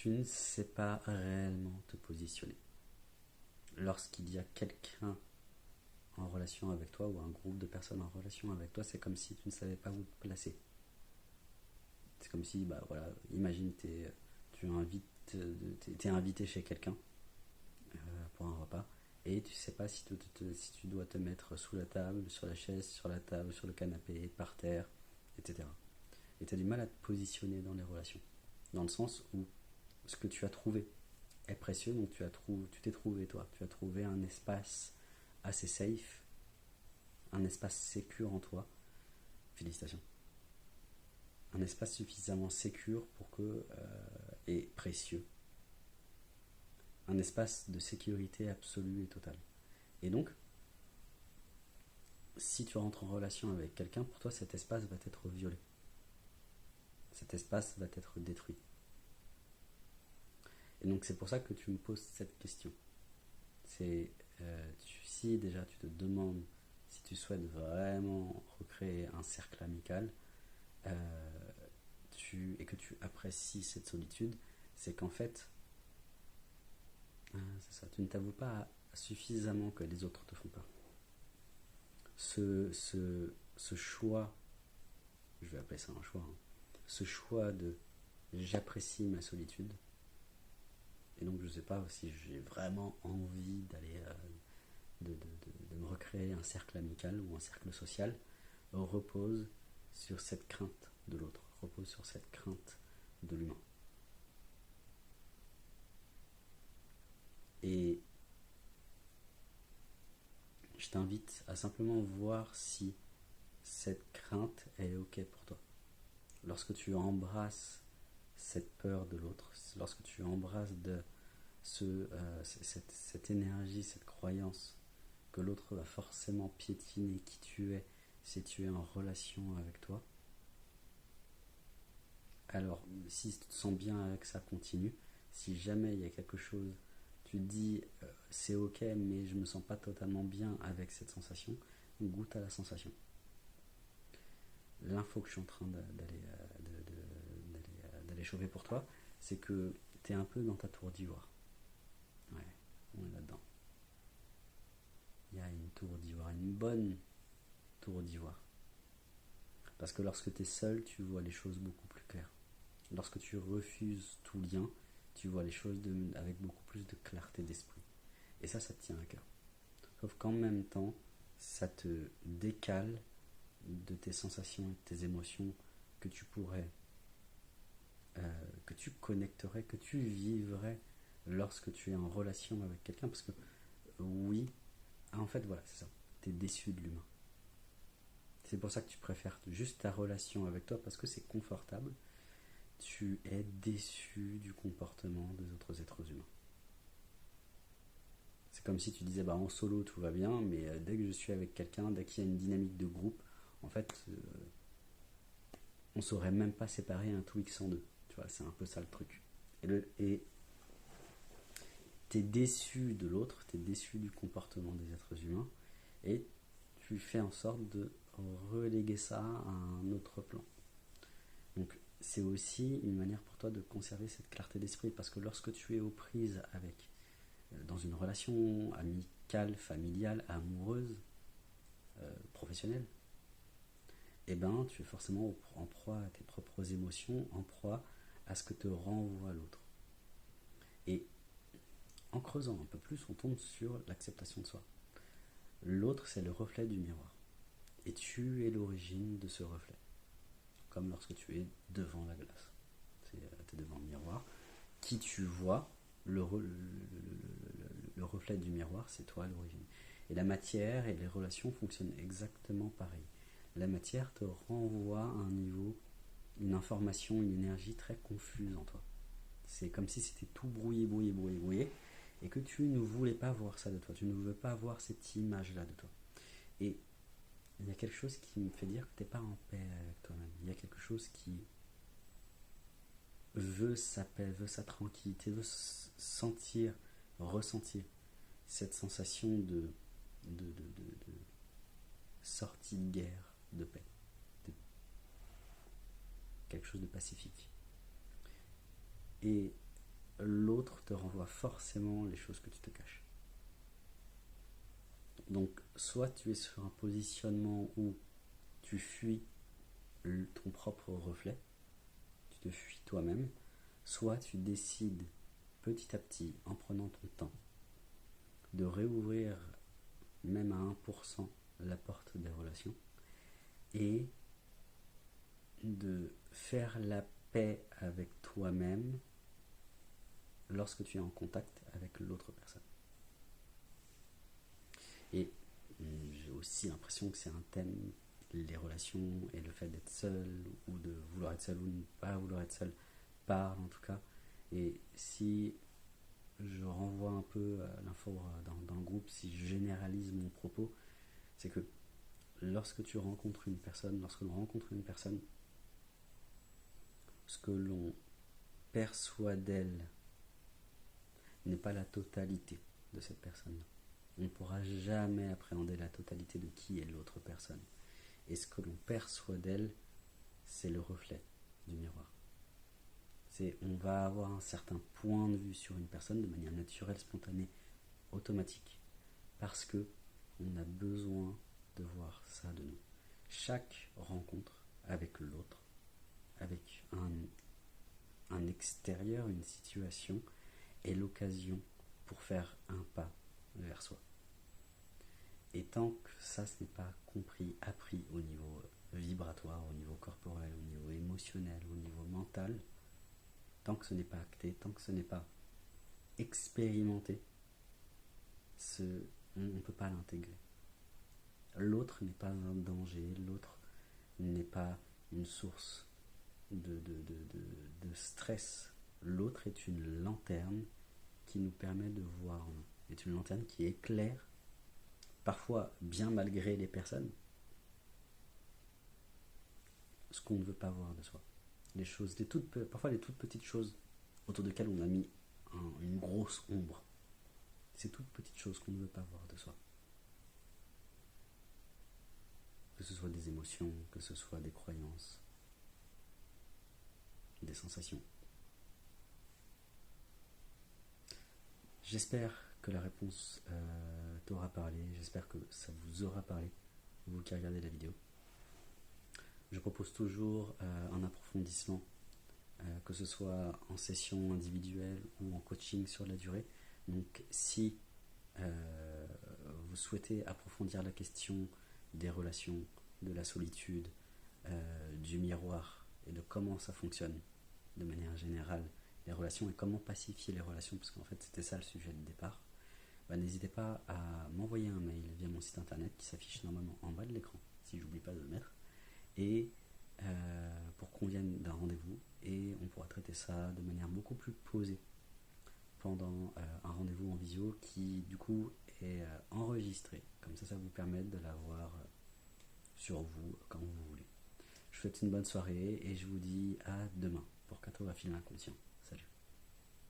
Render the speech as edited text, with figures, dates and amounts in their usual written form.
tu ne sais pas réellement te positionner. Lorsqu'il y a quelqu'un en relation avec toi ou un groupe de personnes en relation avec toi, c'est comme si tu ne savais pas où te placer. C'est comme si, bah voilà, imagine t'es invité chez quelqu'un pour un repas et tu sais pas si tu dois te mettre sous la table, sur la chaise, sur la table, sur le canapé, par terre, etc. Et tu as du mal à te positionner dans les relations. Dans le sens où ce que tu as trouvé est précieux, donc tu t'es trouvé toi. Tu as trouvé un espace assez safe, un espace sécure en toi. Félicitations. Un espace suffisamment sécure pour que et précieux. Un espace de sécurité absolue et totale. Et donc, si tu rentres en relation avec quelqu'un, pour toi cet espace va être violé. Cet espace va être détruit. Et donc c'est pour ça que tu me poses cette question. Si déjà tu te demandes si tu souhaites vraiment recréer un cercle amical et que tu apprécies cette solitude, c'est qu'en fait, c'est ça, tu ne t'avoues pas suffisamment que les autres te font peur. Ce choix, je vais appeler ça un choix, hein, ce choix de j'apprécie ma solitude, et donc je ne sais pas si j'ai vraiment envie d'aller de me recréer un cercle amical ou un cercle social, repose sur cette crainte de l'autre, repose sur cette crainte de l'humain. Et je t'invite à simplement voir si cette crainte est ok pour toi. Lorsque tu embrasses cette peur de l'autre, lorsque tu embrasses cette énergie, cette croyance que l'autre va forcément piétiner qui tu es si tu es en relation avec toi, alors si tu te sens bien avec ça, continue. Si jamais il y a quelque chose, tu te dis c'est ok mais je me sens pas totalement bien avec cette sensation, goûte à la sensation. L'info que je suis en train d'aller chauffer pour toi, c'est que tu es un peu dans ta tour d'ivoire. Ouais, on est là-dedans. Il y a une tour d'ivoire, une bonne tour d'ivoire. Parce que lorsque tu es seul, tu vois les choses beaucoup plus claires. Lorsque tu refuses tout lien, tu vois les choses avec beaucoup plus de clarté d'esprit. Et ça te tient à cœur. Sauf qu'en même temps, ça te décale de tes sensations et de tes émotions que tu pourrais, que tu connecterais, que tu vivrais lorsque tu es en relation avec quelqu'un. Parce que oui, en fait voilà, c'est ça. Tu es déçu de l'humain. C'est pour ça que tu préfères juste ta relation avec toi parce que c'est confortable. Tu es déçu du comportement des autres êtres humains. C'est comme si tu disais bah en solo tout va bien, mais dès que je suis avec quelqu'un, dès qu'il y a une dynamique de groupe, en fait, on saurait même pas séparer un Twix en deux. Tu vois, c'est un peu ça le truc. Et t'es déçu de l'autre, t'es déçu du comportement des êtres humains, et tu fais en sorte de reléguer ça à un autre plan. Donc c'est aussi une manière pour toi de conserver cette clarté d'esprit, parce que lorsque tu es aux prises avec, dans une relation amicale, familiale, amoureuse, professionnelle, eh ben tu es forcément en proie à tes propres émotions, en proie à ce que te renvoie l'autre. Et en creusant un peu plus, on tombe sur l'acceptation de soi. L'autre, c'est le reflet du miroir. Et tu es l'origine de ce reflet. Comme lorsque tu es devant la glace. Tu es devant le miroir. Qui tu vois, le reflet du miroir, c'est toi à l'origine. Et la matière et les relations fonctionnent exactement pareil. La matière te renvoie à un niveau, une information, une énergie très confuse en toi. C'est comme si c'était tout brouillé, et que tu ne voulais pas voir ça de toi. Tu ne veux pas voir cette image-là de toi. Et il y a quelque chose qui me fait dire que tu n'es pas en paix avec toi-même. Il y a quelque chose qui veut sa paix, veut sa tranquillité, veut sentir, ressentir cette sensation de sortie de guerre, de paix, de quelque chose de pacifique. Et l'autre te renvoie forcément les choses que tu te caches. Donc, soit tu es sur un positionnement où tu fuis ton propre reflet, tu te fuis toi-même, soit tu décides petit à petit, en prenant ton temps, de réouvrir même à 1% la porte des relations et de faire la paix avec toi-même lorsque tu es en contact avec l'autre personne. Et j'ai aussi l'impression que c'est un thème, les relations et le fait d'être seul ou de vouloir être seul ou ne pas vouloir être seul, parle en tout cas. Et si je renvoie un peu à l'info dans le groupe, si je généralise mon propos, c'est que lorsque l'on rencontre une personne, ce que l'on perçoit d'elle n'est pas la totalité de cette personne-là. On ne pourra jamais appréhender la totalité de qui est l'autre personne. Et ce que l'on perçoit d'elle, c'est le reflet du miroir. On va avoir un certain point de vue sur une personne de manière naturelle, spontanée, automatique, parce que on a besoin de voir ça de nous. Chaque rencontre avec l'autre, avec un extérieur, une situation, est l'occasion pour faire un pas vers soi. Et tant que ça, ce n'est pas compris, appris au niveau vibratoire, au niveau corporel, au niveau émotionnel, au niveau mental, tant que ce n'est pas acté, tant que ce n'est pas expérimenté, on ne peut pas l'intégrer. L'autre n'est pas un danger, l'autre n'est pas une source de stress. L'autre est une lanterne qui nous permet de voir, est une lanterne qui éclaire, parfois bien malgré les personnes, ce qu'on ne veut pas voir de soi. Les choses, parfois les toutes petites choses autour desquelles on a mis une grosse ombre. Ces toutes petites choses qu'on ne veut pas voir de soi. Que ce soit des émotions, que ce soit des croyances, des sensations. J'espère que la réponse t'aura parlé, j'espère que ça vous aura parlé, vous qui regardez la vidéo. Je propose toujours un approfondissement, que ce soit en session individuelle ou en coaching sur la durée. Donc si vous souhaitez approfondir la question des relations, de la solitude, du miroir et de comment ça fonctionne de manière générale, les relations et comment pacifier les relations, parce qu'en fait c'était ça le sujet de départ, n'hésitez pas à m'envoyer un mail via mon site internet qui s'affiche normalement en bas de l'écran, si j'oublie pas de le mettre, et pour qu'on vienne d'un rendez-vous et on pourra traiter ça de manière beaucoup plus posée pendant un rendez-vous en visio qui du coup est enregistré. Comme ça vous permet de l'avoir sur vous quand vous voulez. Je vous souhaite une bonne soirée et je vous dis à demain pour Cartographie de l'inconscient.